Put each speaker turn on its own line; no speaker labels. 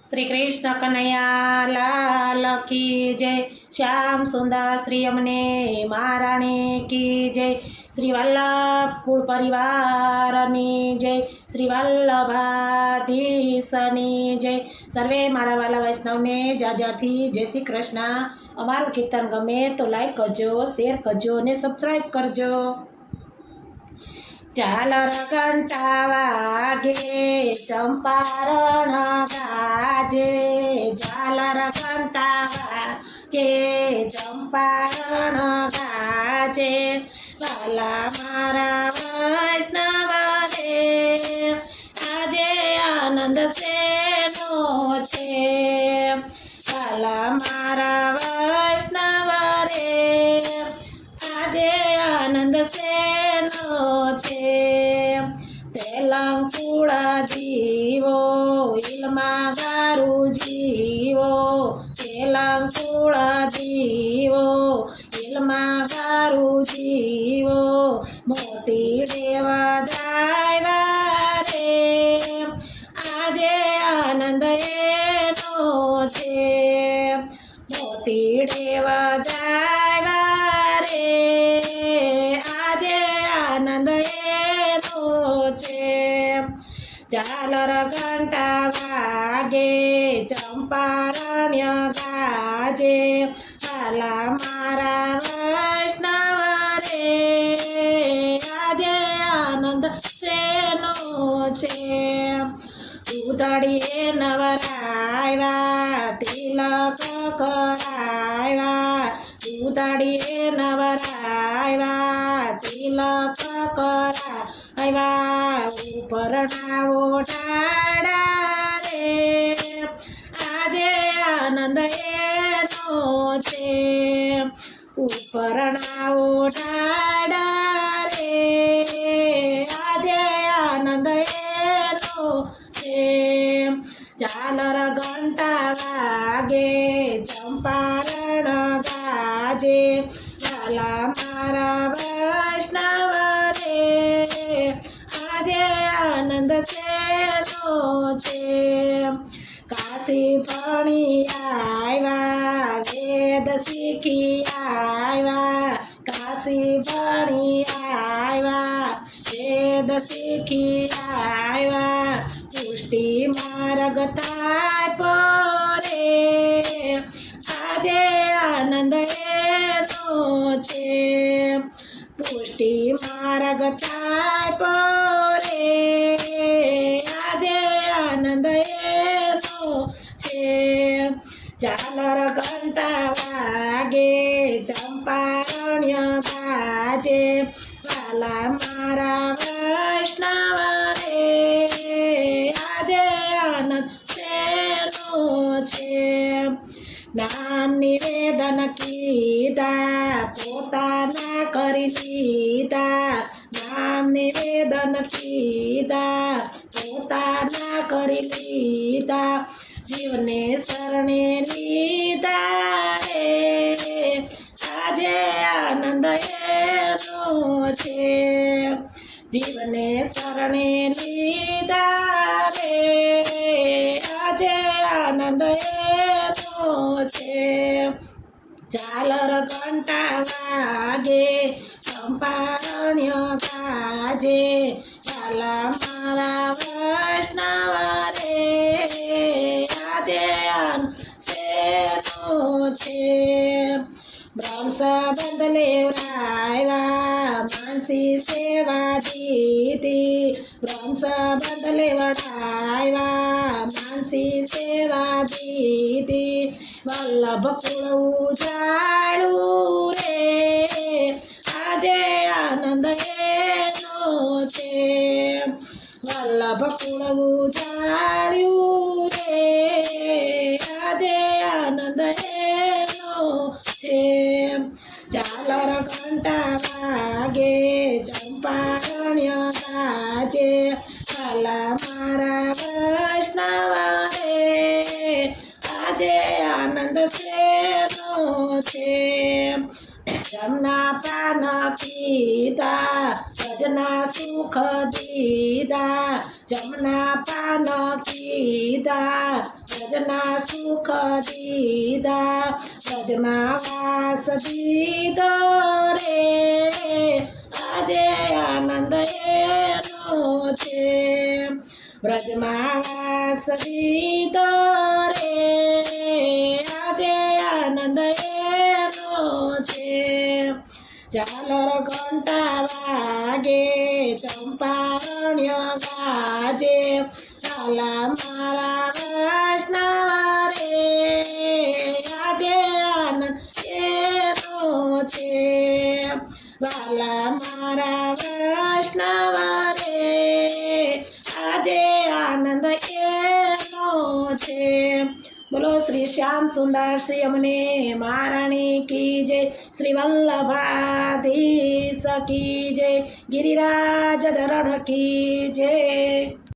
श्री कृष्ण कन्हैया लाल की जय। श्याम सुंदर श्री अमने महाराणी की जय। श्री वल्लभ कुल परिवार जय। श्री वल्लभाधीशनी जय। सर्वे मारा वाला वैष्णव ने जाजाथी जय श्री कृष्ण। अमारू कीर्तन गमे तो लाइक करजो, शेर करजो ने सब्सक्राइब करजो। झालर घंटा वागे चंपारण गाजे, झालर घंटा वागे चंपारण गाजे। वाला मारा वैष्णव रे आजे आनंद से नो छे। वाला मारा वैष्णव रे आजे आनंद से तेलंकुड़ जीवो इल्मा गारू जीवो, तेलंकुड़ जीवो इल्मा गारू जीवो। मोटी देवा जायवा रे आजे आनंद एनो छे। मोटी देवा जायवा रे आजे आनंद एनो छे। झालर घंटा वागे चंपारण्य गाजे, वाला मारा वैष्णव रे आजे आनंद सेनो छे। उदड़िए नवरायवा तिलक करायवा, उदड़िए नवरायवा तिलक करायवा। उपरना ओढ़ाड़ा रे आजे आनंद एनो छे। उपरना ओढ़ाड़ा रे आजे आनंद एनो छे। झालर घंटा वागे चंपारण गाजे, वाला मारा वैष्णव रे आजे आनंद सेनो छे। काशी भणी आयवा वेद सीखी आयवा, काशी भणी आयवा वेद सीखी आयवा। पुष्टि मार्ग थाय परे आजे आनंद एनो छे। पुष्टि मार्ग थाय परे आजे आनंद एनो छे। झालर घंटा वागे चंपारण्य गाजे, वाला मारा वैष्णव रे आजे आनंद सेनो छे। नाम निवेदन कीधा पोताना करी लीधा, नाम निवेदन कीधा पोताना करी लीधा। जीवने शरणे लीधा रे आजे आनंद एनो छे। जीवने शरणे लीधा रे आजे आनंद एनो छे। झालर घंटा वागे चंपारण्य गाजे, वाला मारा वैष्णव रे आजे आनंद सेनो छे। ब्रह्मस बदले रायवा मानसी सेवा दीदी, ब्रह्मस बदले वड़ायवा मानसी सेवा दीदी। वल्लभ कुल उजाड़ू रे आजे आनंद एनो छे। वल्लभ कुल उजाड़ू रे आजे आनंद एनो छे। झालर घंटा वागे चंपारण्य गाजे, वाला मारा वैष्णव रे आजे आनंद सेनो छे। जमना पान कीधा भजना सुख दीदा, जमना पान कीधा વ્રજના સુખ દીધા વ્રજમાં વાસ દીધો રે આજે આનંદ એનો છે વ્રજમાં વાસ દીધો રે આજે આનંદ એનો છે ઝાલર ઘંટા વાગે ચંપારણ્ય ગાજે ચાલા મારા વૈષ્ણવ રે આજે આનંદ એનો છે વાલા મારા વૈષ્ણવ રે આજે આનંદ એનો છે બોલો શ્રી શ્યામ સુંદર શ્રી અમને મહારાણી કી જય શ્રી વલ્લભાધીશ કી જય ગિરિરાજ ધરણ કી જય